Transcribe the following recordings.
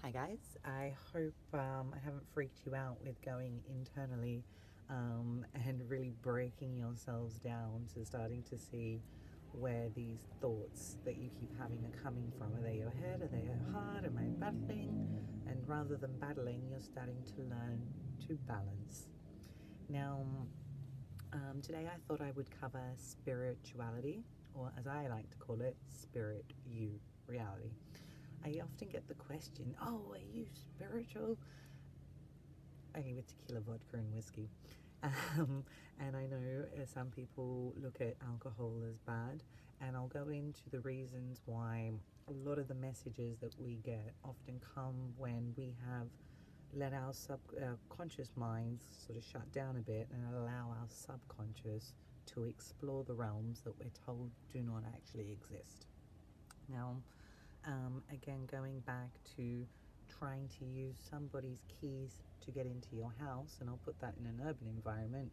Hi guys, I hope I haven't freaked you out with going internally and really breaking yourselves down to starting to see where these thoughts that you keep having are coming from. Are they your head? Are they your heart? Am I battling? And rather than battling, you're starting to learn to balance. Now, today I thought I would cover spirituality, or as I like to call it, spirit you reality. I often get the question, oh, are you spiritual? Only with tequila, vodka, and whiskey. Um, and I know some people look at alcohol as bad, and I'll go into the reasons why a lot of the messages that we get often come when we have let our conscious minds sort of shut down a bit and allow our subconscious to explore the realms that we're told do not actually exist. Now, again, going back to trying to use somebody's keys to get into your house, and I'll put that in an urban environment.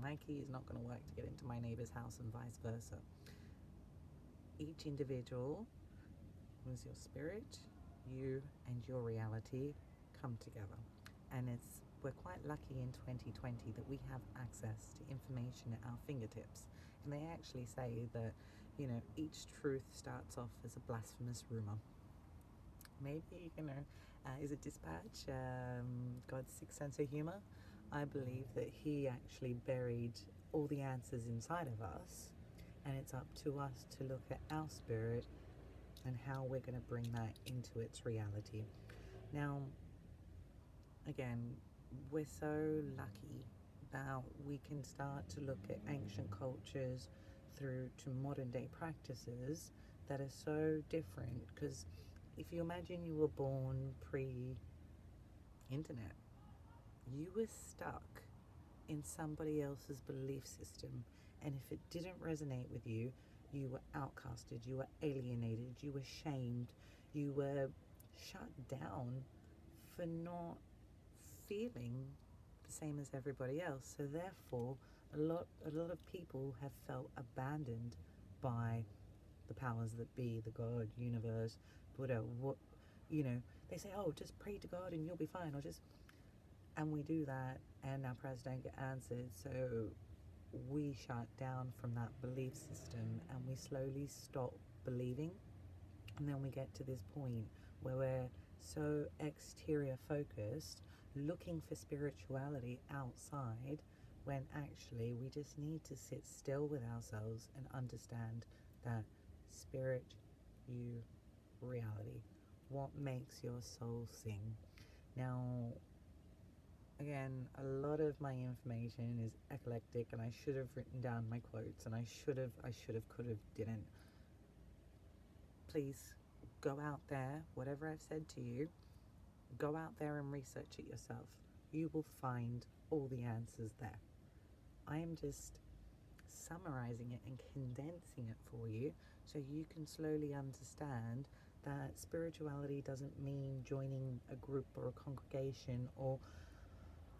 My key is not going to work to get into my neighbor's house, and vice versa. Each individual, who's your spirit, you, and your reality come together. And we're quite lucky in 2020 that we have access to information at our fingertips. And they actually say that, each truth starts off as a blasphemous rumor. Maybe, is it Dispatch, God's sixth sense of humor? I believe that he actually buried all the answers inside of us, and it's up to us to look at our spirit and how we're going to bring that into its reality. Now, again, we're so lucky that we can start to look at ancient cultures through to modern day practices that are so different, because if you imagine you were born pre internet, you were stuck in somebody else's belief system, and if it didn't resonate with you, you were outcasted, you were alienated, you were shamed, you were shut down for not feeling the same as everybody else. So therefore, a lot of people have felt abandoned by the powers that be, the God, universe, Buddha. They say, oh, just pray to God and you'll be fine, or just, and we do that, and our prayers don't get answered. So we shut down from that belief system, and we slowly stop believing. And then we get to this point where we're so exterior focused, looking for spirituality outside, when actually we just need to sit still with ourselves and understand that spirit, you, reality. What makes your soul sing? Now, again, a lot of my information is eclectic, and I should have written down my quotes, and I should have, could have, didn't. Please go out there, whatever I've said to you, go out there and research it yourself. You will find all the answers there. I am just summarizing it and condensing it for you so you can slowly understand that spirituality doesn't mean joining a group or a congregation, or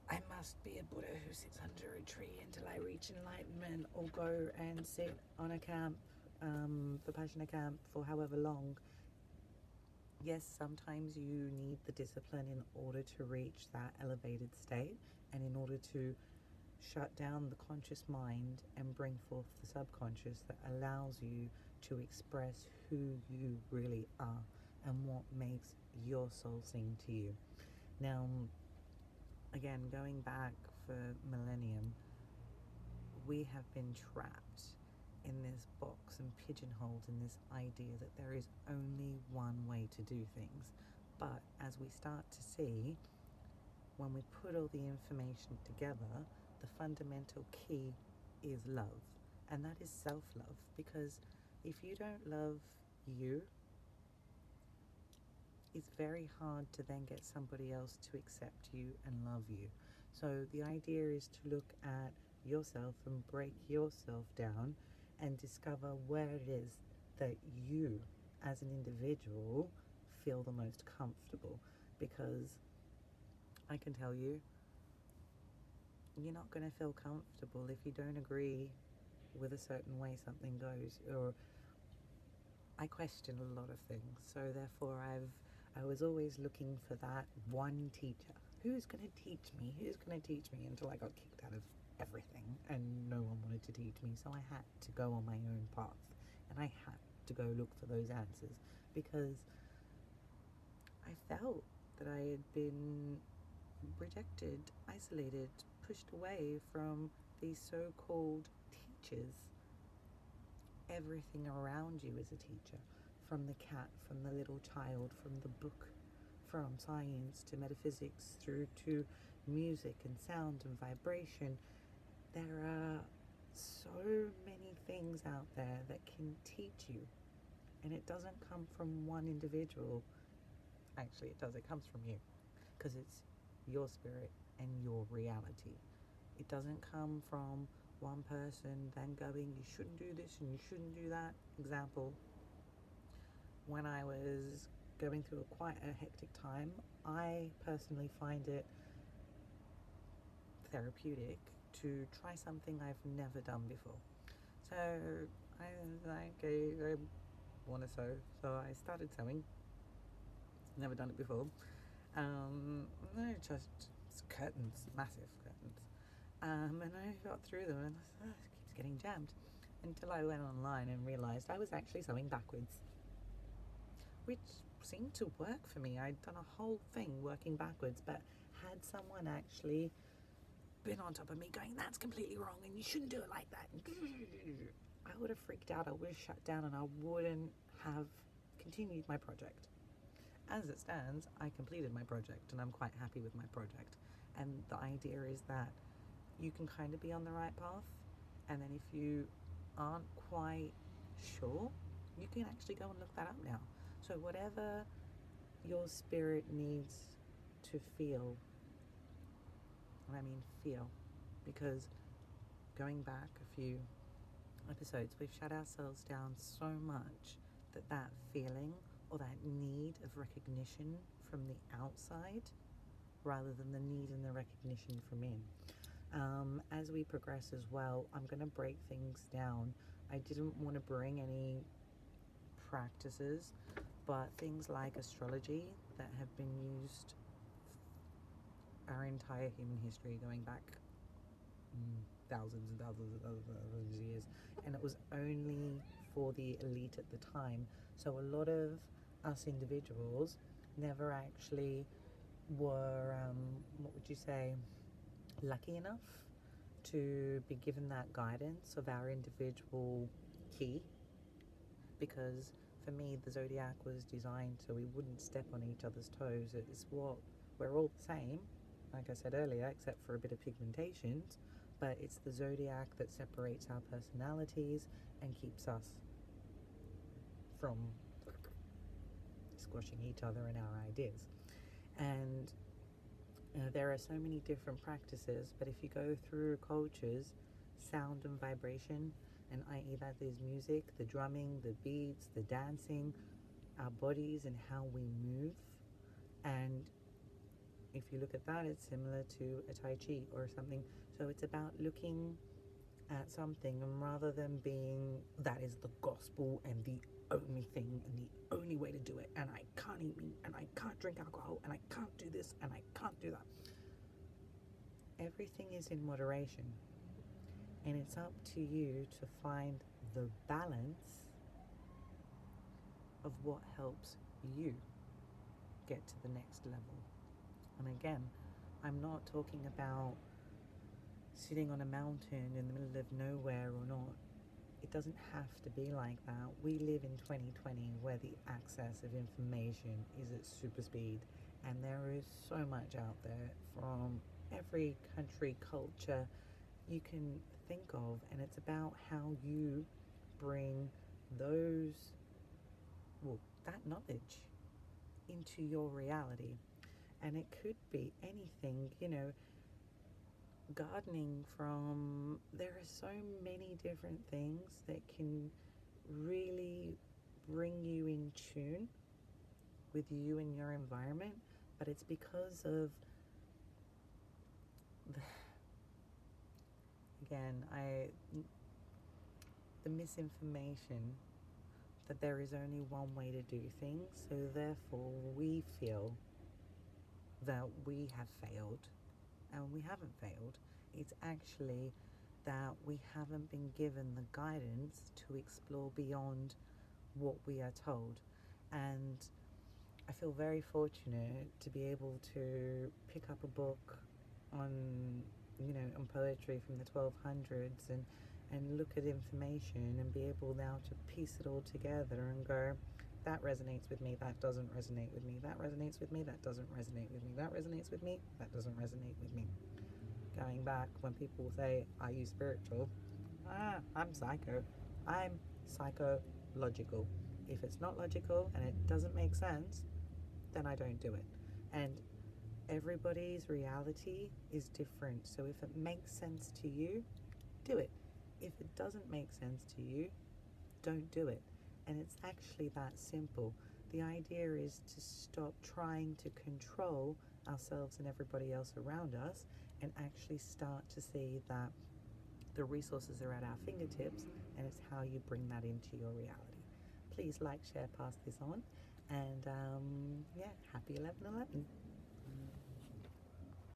I must be a Buddha who sits under a tree until I reach enlightenment, or go and sit on a camp, Vipassana camp, for however long. Yes, sometimes you need the discipline in order to reach that elevated state, and in order to shut down the conscious mind and bring forth the subconscious that allows you to express who you really are and what makes your soul sing to you. Now, again, going back for millennium, we have been trapped in this box and pigeonholed in this idea that there is only one way to do things. But as we start to see, when we put all the information together, the fundamental key is love. And that is self-love, because if you don't love you, it's very hard to then get somebody else to accept you and love you. So the idea is to look at yourself and break yourself down and discover where it is that you, as an individual, feel the most comfortable. Because I can tell you, you're not going to feel comfortable if you don't agree with a certain way something goes, or I question a lot of things. So therefore I was always looking for that one teacher. Who's going to teach me? Who's going to teach me? Until I got kicked out of everything and no one wanted to teach me. So I had to go on my own path and I had to go look for those answers because I felt that I had been rejected, isolated, pushed away from these so called teachers. Everything around you is a teacher, from the cat, from the little child, from the book, from science to metaphysics through to music and sound and vibration. There are so many things out there that can teach you, and it doesn't come from one individual. Actually, it does, it comes from you because it's your spirit and your reality. It doesn't come from one person then going, you shouldn't do this and you shouldn't do that. Example, when I was going through quite a hectic time, I personally find it therapeutic to try something I've never done before. So I was like, okay, I want to sew. So I started sewing. Never done it before. No, just curtains, massive curtains. And I got through them and it keeps getting jammed. Until I went online and realised I was actually sewing backwards, which seemed to work for me. I'd done a whole thing working backwards, but had someone actually been on top of me going, that's completely wrong and you shouldn't do it like that, I would have freaked out, I would have shut down, and I wouldn't have continued my project. As it stands, I completed my project and I'm quite happy with my project. And the idea is that you can kind of be on the right path, and then if you aren't quite sure, you can actually go and look that up now. So whatever your spirit needs to feel, and I mean feel, because going back a few episodes, we've shut ourselves down so much that that feeling or that need of recognition from the outside rather than the need and the recognition from in. As we progress as well, I'm going to break things down. I didn't want to bring any practices, but things like astrology that have been used our entire human history, going back thousands and thousands and thousands of years, and it was only for the elite at the time. So a lot of us individuals never actually were, what would you say, lucky enough to be given that guidance of our individual key, because for me the zodiac was designed so we wouldn't step on each other's toes. It's what we're all the same, like I said earlier, except for a bit of pigmentations, but it's the zodiac that separates our personalities and keeps us from squashing each other and our ideas. And there are so many different practices, but if you go through cultures, sound and vibration, and i.e. that is music, the drumming, the beats, the dancing, our bodies and how we move. And if you look at that, it's similar to a Tai Chi or something. So it's about looking at something, and rather than being that is the gospel and the only thing and the only way to do it, and I can't eat meat and I can't drink alcohol and I can't do this and I can't do that. Everything is in moderation, and it's up to you to find the balance of what helps you get to the next level. And again, I'm not talking about sitting on a mountain in the middle of nowhere or not. It doesn't have to be like that. We live in 2020 where the access of information is at super speed, and there is so much out there from every country, culture you can think of, and it's about how you bring that knowledge into your reality. And it could be anything, gardening, from there are so many different things that can really bring you in tune with you and your environment, but it's because of the misinformation that there is only one way to do things, so therefore we feel that we have failed, and we haven't failed. It's actually that we haven't been given the guidance to explore beyond what we are told. And I feel very fortunate to be able to pick up a book on, on poetry from the 1200s and look at information and be able now to piece it all together and go, that resonates with me, that doesn't resonate with me, that resonates with me, that doesn't resonate with me, that resonates with me, that doesn't resonate with me. Going back, when people say, are you spiritual? I'm psycho. I'm psychological. If it's not logical and it doesn't make sense, then I don't do it. And everybody's reality is different. So if it makes sense to you, do it. If it doesn't make sense to you, don't do it. And it's actually that simple. The idea is to stop trying to control ourselves and everybody else around us and actually start to see that the resources are at our fingertips, and it's how you bring that into your reality. Please like, share, pass this on, and yeah, happy 11/11.